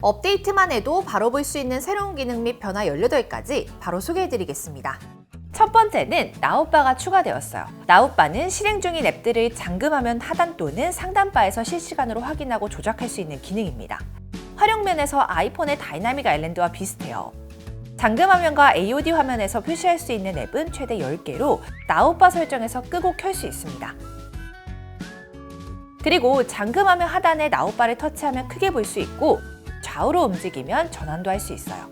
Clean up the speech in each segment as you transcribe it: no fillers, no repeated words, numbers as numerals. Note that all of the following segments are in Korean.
업데이트만 해도 바로 볼 수 있는 새로운 기능 및 변화 18가지 바로 소개해드리겠습니다. 첫 번째는 나웃바가 추가되었어요. 나웃바는 실행 중인 앱들을 잠금화면 하단 또는 상단바에서 실시간으로 확인하고 조작할 수 있는 기능입니다. 활용면에서 아이폰의 다이나믹 아일랜드와 비슷해요. 잠금화면과 AOD 화면에서 표시할 수 있는 앱은 최대 10개로 나웃바 설정에서 끄고 켤 수 있습니다. 그리고 잠금화면 하단에 나웃바를 터치하면 크게 볼 수 있고 좌우로 움직이면 전환도 할 수 있어요.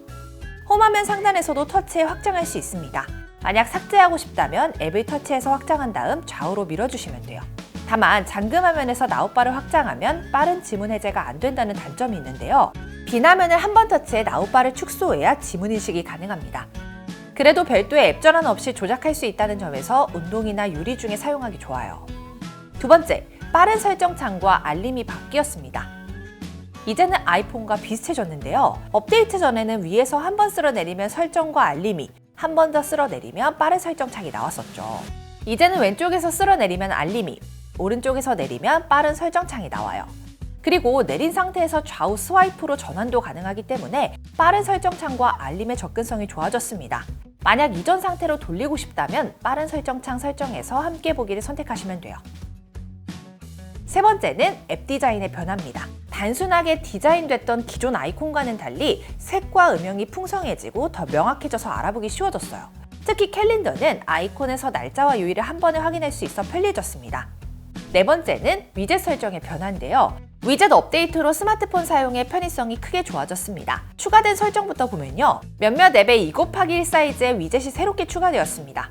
홈화면 상단에서도 터치해 확장할 수 있습니다. 만약 삭제하고 싶다면 앱을 터치해서 확장한 다음 좌우로 밀어주시면 돼요. 다만 잠금화면에서 나웃바를 확장하면 빠른 지문 해제가 안 된다는 단점이 있는데요. 빈 화면을 한 번 터치해 나웃바를 축소해야 지문 인식이 가능합니다. 그래도 별도의 앱 전환 없이 조작할 수 있다는 점에서 운동이나 요리 중에 사용하기 좋아요. 두 번째, 빠른 설정 창과 알림이 바뀌었습니다. 이제는 아이폰과 비슷해졌는데요. 업데이트 전에는 위에서 한 번 쓸어내리면 설정과 알림이, 한 번 더 쓸어내리면 빠른 설정 창이 나왔었죠. 이제는 왼쪽에서 쓸어내리면 알림이, 오른쪽에서 내리면 빠른 설정 창이 나와요. 그리고 내린 상태에서 좌우 스와이프로 전환도 가능하기 때문에 빠른 설정 창과 알림의 접근성이 좋아졌습니다. 만약 이전 상태로 돌리고 싶다면 빠른 설정 창 설정에서 함께 보기를 선택하시면 돼요. 세 번째는 앱 디자인의 변화입니다. 단순하게 디자인됐던 기존 아이콘과는 달리 색과 음영이 풍성해지고 더 명확해져서 알아보기 쉬워졌어요. 특히 캘린더는 아이콘에서 날짜와 요일을 한 번에 확인할 수 있어 편리해졌습니다. 네 번째는 위젯 설정의 변화인데요. 위젯 업데이트로 스마트폰 사용의 편의성이 크게 좋아졌습니다. 추가된 설정부터 보면요. 몇몇 앱에 2곱하기1 사이즈의 위젯이 새롭게 추가되었습니다.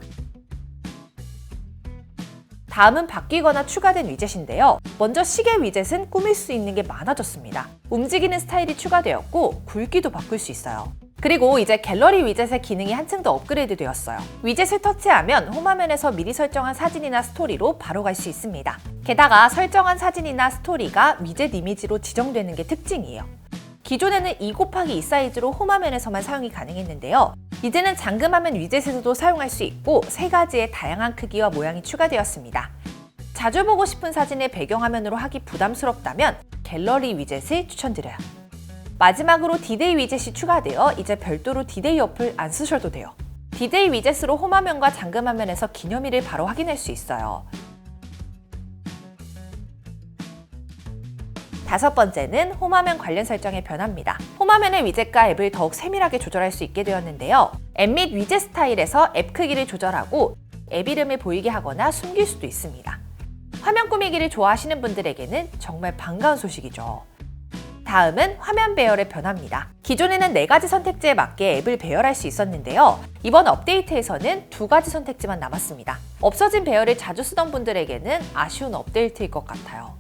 다음은 바뀌거나 추가된 위젯인데요. 먼저 시계 위젯은 꾸밀 수 있는 게 많아졌습니다. 움직이는 스타일이 추가되었고 굵기도 바꿀 수 있어요. 그리고 이제 갤러리 위젯의 기능이 한층 더 업그레이드 되었어요. 위젯을 터치하면 홈화면에서 미리 설정한 사진이나 스토리로 바로 갈 수 있습니다. 게다가 설정한 사진이나 스토리가 위젯 이미지로 지정되는 게 특징이에요. 기존에는 2곱하기2 사이즈로 홈화면에서만 사용이 가능했는데요. 이제는 잠금화면 위젯에서도 사용할 수 있고 3가지의 다양한 크기와 모양이 추가되었습니다. 자주 보고 싶은 사진을 배경화면으로 하기 부담스럽다면 갤러리 위젯을 추천드려요. 마지막으로 디데이 위젯이 추가되어 이제 별도로 디데이 어플 안 쓰셔도 돼요. 디데이 위젯으로 홈화면과 잠금화면에서 기념일을 바로 확인할 수 있어요. 다섯 번째는 홈화면 관련 설정의 변화입니다. 홈화면의 위젯과 앱을 더욱 세밀하게 조절할 수 있게 되었는데요. 앱 및 위젯 스타일에서 앱 크기를 조절하고 앱 이름을 보이게 하거나 숨길 수도 있습니다. 화면 꾸미기를 좋아하시는 분들에게는 정말 반가운 소식이죠. 다음은 화면 배열의 변화입니다. 기존에는 4가지 선택지에 맞게 앱을 배열할 수 있었는데요. 이번 업데이트에서는 2가지 선택지만 남았습니다. 없어진 배열을 자주 쓰던 분들에게는 아쉬운 업데이트일 것 같아요.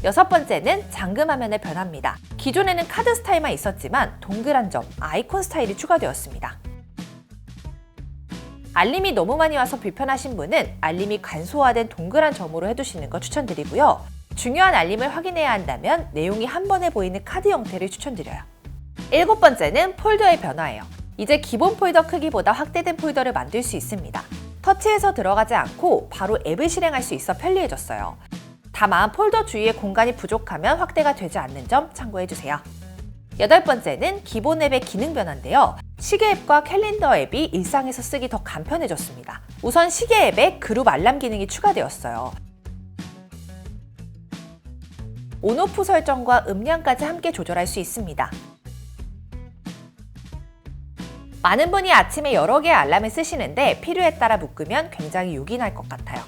여섯 번째는 잠금화면의 변화입니다. 기존에는 카드 스타일만 있었지만 동그란 점, 아이콘 스타일이 추가되었습니다. 알림이 너무 많이 와서 불편하신 분은 알림이 간소화된 동그란 점으로 해두시는 거 추천드리고요. 중요한 알림을 확인해야 한다면 내용이 한 번에 보이는 카드 형태를 추천드려요. 일곱 번째는 폴더의 변화예요. 이제 기본 폴더 크기보다 확대된 폴더를 만들 수 있습니다. 터치해서 들어가지 않고 바로 앱을 실행할 수 있어 편리해졌어요. 다만 폴더 주위에 공간이 부족하면 확대가 되지 않는 점 참고해주세요. 여덟 번째는 기본 앱의 기능 변화인데요. 시계 앱과 캘린더 앱이 일상에서 쓰기 더 간편해졌습니다. 우선 시계 앱에 그룹 알람 기능이 추가되었어요. 온오프 설정과 음량까지 함께 조절할 수 있습니다. 많은 분이 아침에 여러 개의 알람을 쓰시는데 필요에 따라 묶으면 굉장히 요긴할 것 같아요.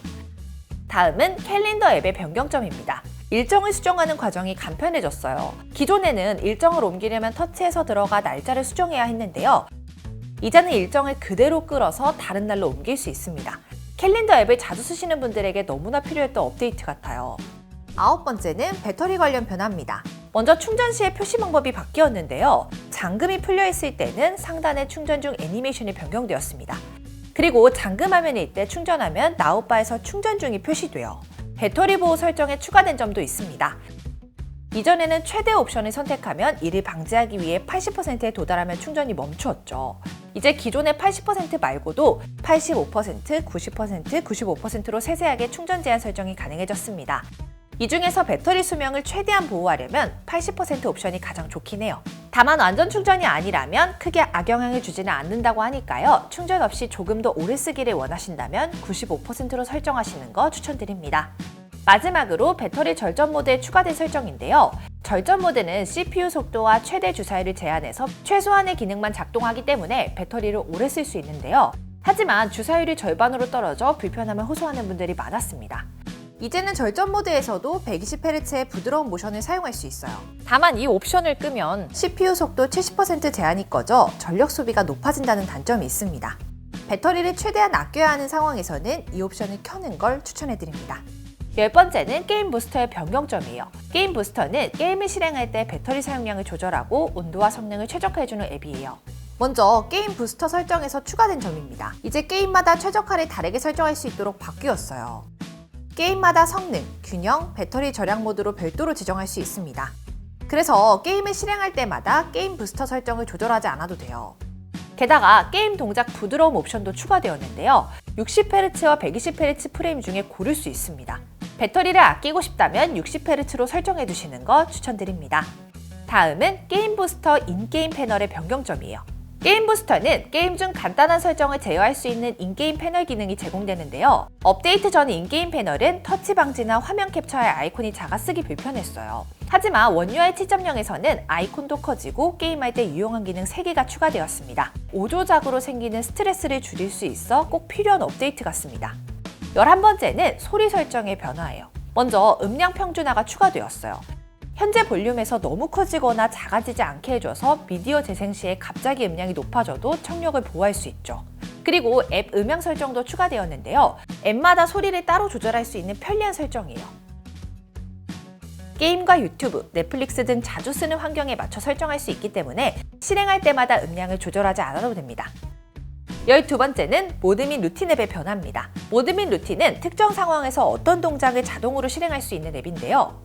다음은 캘린더 앱의 변경점입니다. 일정을 수정하는 과정이 간편해졌어요. 기존에는 일정을 옮기려면 터치해서 들어가 날짜를 수정해야 했는데요. 이제는 일정을 그대로 끌어서 다른 날로 옮길 수 있습니다. 캘린더 앱을 자주 쓰시는 분들에게 너무나 필요했던 업데이트 같아요. 아홉 번째는 배터리 관련 변화입니다. 먼저 충전 시의 표시 방법이 바뀌었는데요. 잠금이 풀려있을 때는 상단에 충전 중 애니메이션이 변경되었습니다. 그리고 잠금화면일 때 충전하면 나웃바에서 충전 중이 표시돼요. 배터리 보호 설정에 추가된 점도 있습니다. 이전에는 최대 옵션을 선택하면 이를 방지하기 위해 80%에 도달하면 충전이 멈추었죠. 이제 기존의 80% 말고도 85%, 90%, 95%로 세세하게 충전 제한 설정이 가능해졌습니다. 이 중에서 배터리 수명을 최대한 보호하려면 80% 옵션이 가장 좋긴 해요. 다만 완전 충전이 아니라면 크게 악영향을 주지는 않는다고 하니까요. 충전 없이 조금 더 오래 쓰기를 원하신다면 95%로 설정하시는 거 추천드립니다. 마지막으로 배터리 절전 모드에 추가된 설정인데요. 절전 모드는 CPU 속도와 최대 주사율을 제한해서 최소한의 기능만 작동하기 때문에 배터리를 오래 쓸 수 있는데요. 하지만 주사율이 절반으로 떨어져 불편함을 호소하는 분들이 많았습니다. 이제는 절전 모드에서도 120Hz의 부드러운 모션을 사용할 수 있어요. 다만 이 옵션을 끄면 CPU 속도 70% 제한이 꺼져 전력 소비가 높아진다는 단점이 있습니다. 배터리를 최대한 아껴야 하는 상황에서는 이 옵션을 켜는 걸 추천해드립니다. 10번째는 게임 부스터의 변경점이에요. 게임 부스터는 게임을 실행할 때 배터리 사용량을 조절하고 온도와 성능을 최적화해주는 앱이에요. 먼저 게임 부스터 설정에서 추가된 점입니다. 이제 게임마다 최적화를 다르게 설정할 수 있도록 바뀌었어요. 게임마다 성능, 균형, 배터리 절약 모드로 별도로 지정할 수 있습니다. 그래서 게임을 실행할 때마다 게임 부스터 설정을 조절하지 않아도 돼요. 게다가 게임 동작 부드러움 옵션도 추가되었는데요. 60Hz와 120Hz 프레임 중에 고를 수 있습니다. 배터리를 아끼고 싶다면 60Hz로 설정해 두시는 거 추천드립니다. 다음은 게임 부스터 인게임 패널의 변경점이에요. 게임 부스터는 게임 중 간단한 설정을 제어할 수 있는 인게임 패널 기능이 제공되는데요. 업데이트 전 인게임 패널은 터치 방지나 화면 캡처할 아이콘이 작아 쓰기 불편했어요. 하지만 원UI 7.0에서는 아이콘도 커지고 게임할 때 유용한 기능 3개가 추가되었습니다. 오조작으로 생기는 스트레스를 줄일 수 있어 꼭 필요한 업데이트 같습니다. 11번째는 소리 설정의 변화예요. 먼저 음량 평준화가 추가되었어요. 현재 볼륨에서 너무 커지거나 작아지지 않게 해줘서 미디어 재생 시에 갑자기 음량이 높아져도 청력을 보호할 수 있죠. 그리고 앱 음향 설정도 추가되었는데요. 앱마다 소리를 따로 조절할 수 있는 편리한 설정이에요. 게임과 유튜브, 넷플릭스 등 자주 쓰는 환경에 맞춰 설정할 수 있기 때문에 실행할 때마다 음량을 조절하지 않아도 됩니다. 12번째는 모드 및 루틴 앱의 변화입니다. 모드 및 루틴은 특정 상황에서 어떤 동작을 자동으로 실행할 수 있는 앱인데요.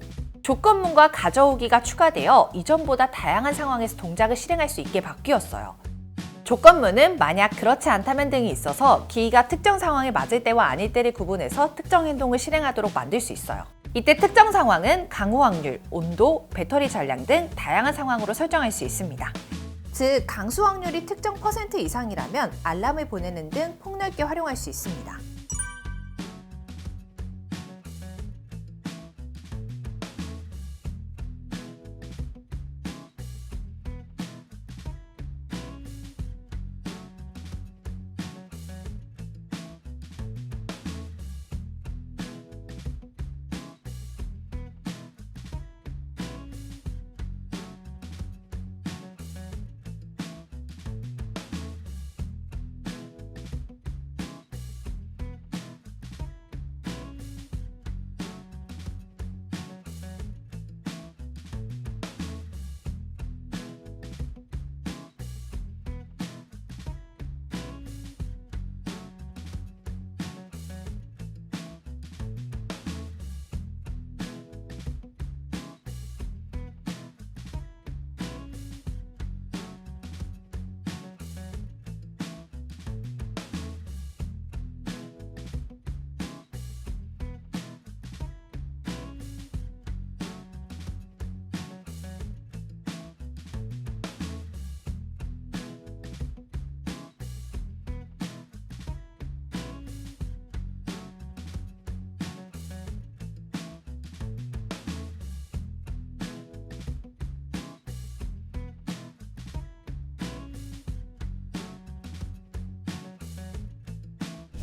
조건문과 가져오기가 추가되어 이전보다 다양한 상황에서 동작을 실행할 수 있게 바뀌었어요. 조건문은 만약 그렇지 않다면 등이 있어서 기기가 특정 상황에 맞을 때와 아닐 때를 구분해서 특정 행동을 실행하도록 만들 수 있어요. 이때 특정 상황은 강우 확률, 온도, 배터리 전량 등 다양한 상황으로 설정할 수 있습니다. 즉, 강수 확률이 특정 퍼센트 이상이라면 알람을 보내는 등 폭넓게 활용할 수 있습니다.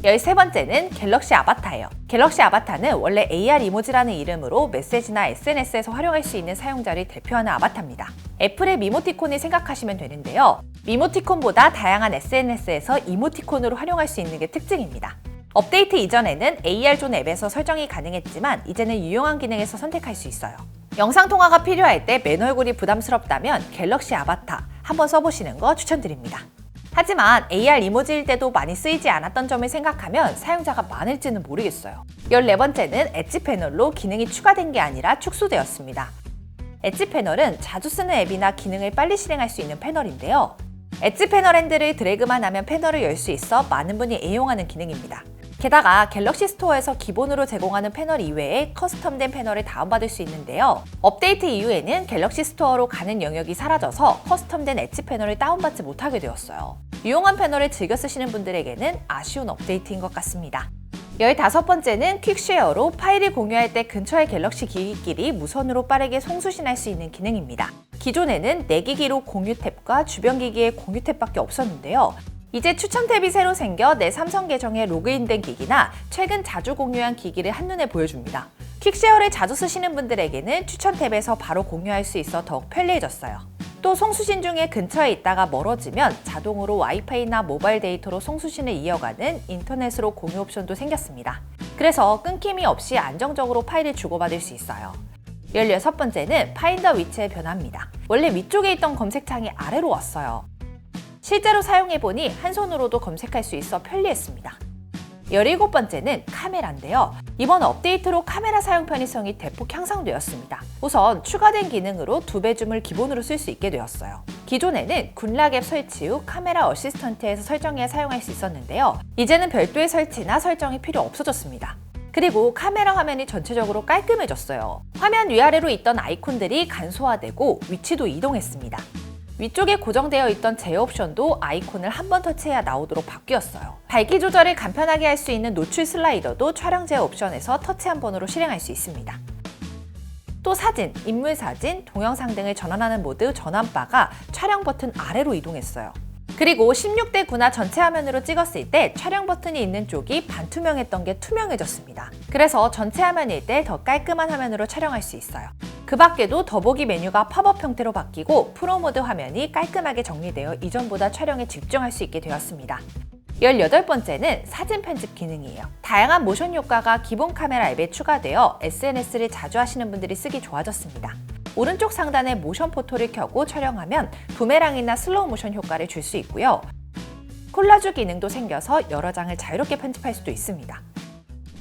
열세 번째는 갤럭시 아바타예요. 갤럭시 아바타는 원래 AR 이모지라는 이름으로 메시지나 SNS에서 활용할 수 있는 사용자를 대표하는 아바타입니다. 애플의 미모티콘을 생각하시면 되는데요. 미모티콘보다 다양한 SNS에서 이모티콘으로 활용할 수 있는 게 특징입니다. 업데이트 이전에는 AR존 앱에서 설정이 가능했지만 이제는 유용한 기능에서 선택할 수 있어요. 영상통화가 필요할 때 맨 얼굴이 부담스럽다면 갤럭시 아바타 한번 써보시는 거 추천드립니다. 하지만 AR 이모지일 때도 많이 쓰이지 않았던 점을 생각하면 사용자가 많을지는 모르겠어요. 14번째는 엣지 패널로 기능이 추가된 게 아니라 축소되었습니다. 엣지 패널은 자주 쓰는 앱이나 기능을 빨리 실행할 수 있는 패널인데요. 엣지 패널 핸들을 드래그만 하면 패널을 열 수 있어 많은 분이 애용하는 기능입니다. 게다가 갤럭시 스토어에서 기본으로 제공하는 패널 이외에 커스텀된 패널을 다운받을 수 있는데요. 업데이트 이후에는 갤럭시 스토어로 가는 영역이 사라져서 커스텀된 엣지 패널을 다운받지 못하게 되었어요. 유용한 패널을 즐겨 쓰시는 분들에게는 아쉬운 업데이트인 것 같습니다. 15번째는 퀵쉐어로 파일을 공유할 때 근처의 갤럭시 기기끼리 무선으로 빠르게 송수신할 수 있는 기능입니다. 기존에는 내 기기로 공유 탭과 주변 기기의 공유 탭밖에 없었는데요. 이제 추천 탭이 새로 생겨 내 삼성 계정에 로그인된 기기나 최근 자주 공유한 기기를 한눈에 보여줍니다. 퀵쉐어를 자주 쓰시는 분들에게는 추천 탭에서 바로 공유할 수 있어 더욱 편리해졌어요. 또 송수신 중에 근처에 있다가 멀어지면 자동으로 와이파이나 모바일 데이터로 송수신을 이어가는 인터넷으로 공유 옵션도 생겼습니다. 그래서 끊김이 없이 안정적으로 파일을 주고받을 수 있어요. 16번째는 파인더 위치의 변화입니다. 원래 위쪽에 있던 검색창이 아래로 왔어요. 실제로 사용해보니 한 손으로도 검색할 수 있어 편리했습니다. 17번째는 카메라인데요. 이번 업데이트로 카메라 사용 편의성이 대폭 향상되었습니다. 우선 추가된 기능으로 2배 줌을 기본으로 쓸 수 있게 되었어요. 기존에는 굿락 앱 설치 후 카메라 어시스턴트에서 설정해 사용할 수 있었는데요. 이제는 별도의 설치나 설정이 필요 없어졌습니다. 그리고 카메라 화면이 전체적으로 깔끔해졌어요. 화면 위아래로 있던 아이콘들이 간소화되고 위치도 이동했습니다. 위쪽에 고정되어 있던 제어 옵션도 아이콘을 한 번 터치해야 나오도록 바뀌었어요. 밝기 조절을 간편하게 할 수 있는 노출 슬라이더도 촬영 제어 옵션에서 터치 한 번으로 실행할 수 있습니다. 또 사진, 인물 사진, 동영상 등을 전환하는 모드 전환바가 촬영 버튼 아래로 이동했어요. 그리고 16대 9나 전체 화면으로 찍었을 때 촬영 버튼이 있는 쪽이 반투명했던 게 투명해졌습니다. 그래서 전체 화면일 때 더 깔끔한 화면으로 촬영할 수 있어요. 그 밖에도 더보기 메뉴가 팝업 형태로 바뀌고 프로모드 화면이 깔끔하게 정리되어 이전보다 촬영에 집중할 수 있게 되었습니다. 18번째는 사진 편집 기능이에요. 다양한 모션 효과가 기본 카메라 앱에 추가되어 SNS를 자주 하시는 분들이 쓰기 좋아졌습니다. 오른쪽 상단에 모션 포토를 켜고 촬영하면 부메랑이나 슬로우 모션 효과를 줄 수 있고요. 콜라주 기능도 생겨서 여러 장을 자유롭게 편집할 수도 있습니다.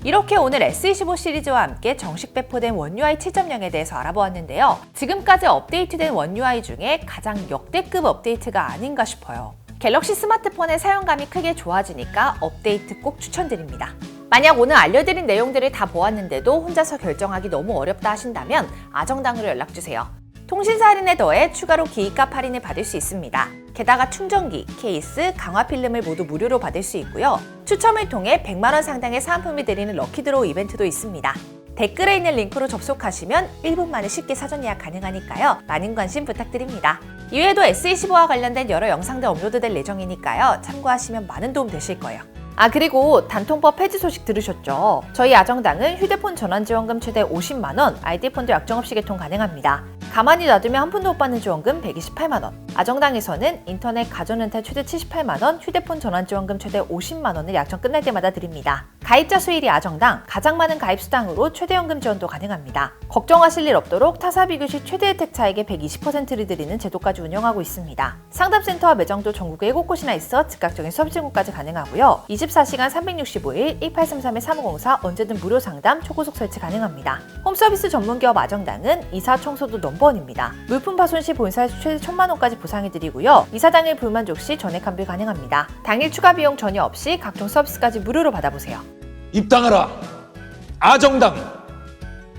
이렇게 오늘 S25 시리즈와 함께 정식 배포된 원 UI 7.0에 대해서 알아보았는데요. 지금까지 업데이트된 원 UI 중에 가장 역대급 업데이트가 아닌가 싶어요. 갤럭시 스마트폰의 사용감이 크게 좋아지니까 업데이트 꼭 추천드립니다. 만약 오늘 알려드린 내용들을 다 보았는데도 혼자서 결정하기 너무 어렵다 하신다면 아정당으로 연락주세요. 통신사 할인에 더해 추가로 기기값 할인을 받을 수 있습니다. 게다가 충전기, 케이스, 강화 필름을 모두 무료로 받을 수 있고요. 추첨을 통해 100만원 상당의 사은품을 드리는 럭키드로우 이벤트도 있습니다. 댓글에 있는 링크로 접속하시면 1분 만에 쉽게 사전 예약 가능하니까요. 많은 관심 부탁드립니다. 이외에도 S25와 관련된 여러 영상들 업로드될 예정이니까요. 참고하시면 많은 도움 되실 거예요. 그리고 단통법 폐지 소식 들으셨죠? 저희 아정당은 휴대폰 전환지원금 최대 50만원, 아이디폰도 약정 없이 개통 가능합니다. 가만히 놔두면 한 푼도 못 받는 지원금 128만원. 아정당에서는 인터넷 가전렌탈 최대 78만원, 휴대폰 전환지원금 최대 50만원을 약정 끝날 때마다 드립니다. 가입자 수 1위 아정당, 가장 많은 가입 수당으로 최대연금 지원도 가능합니다. 걱정하실 일 없도록 타사 비교 시 최대 혜택 차액의 120%를 드리는 제도까지 운영하고 있습니다. 상담센터와 매장도 전국에 7곳이나 있어 즉각적인 수업 제공까지 가능하고요. 24시간 365일 1833-3504 언제든 무료 상담, 초고속 설치 가능합니다. 홈서비스 전문기업 아정당은 이사 청소도 넘버원입니다. 물품 파손 시 본사에서 최대 1000만원까지 보상해드리고요. 이사 당일 불만족 시 전액 환불 가능합니다. 당일 추가 비용 전혀 없이 각종 서비스까지 무료로 받아보세요. 입당하라! 아정당!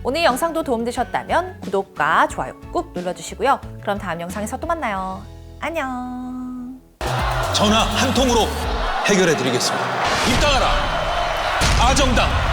오늘 영상도 도움되셨다면 구독과 좋아요 꾹 눌러주시고요. 그럼 다음 영상에서 또 만나요. 안녕. 전화 한 통으로 해결해 드리겠습니다. 입당하라! 아정당!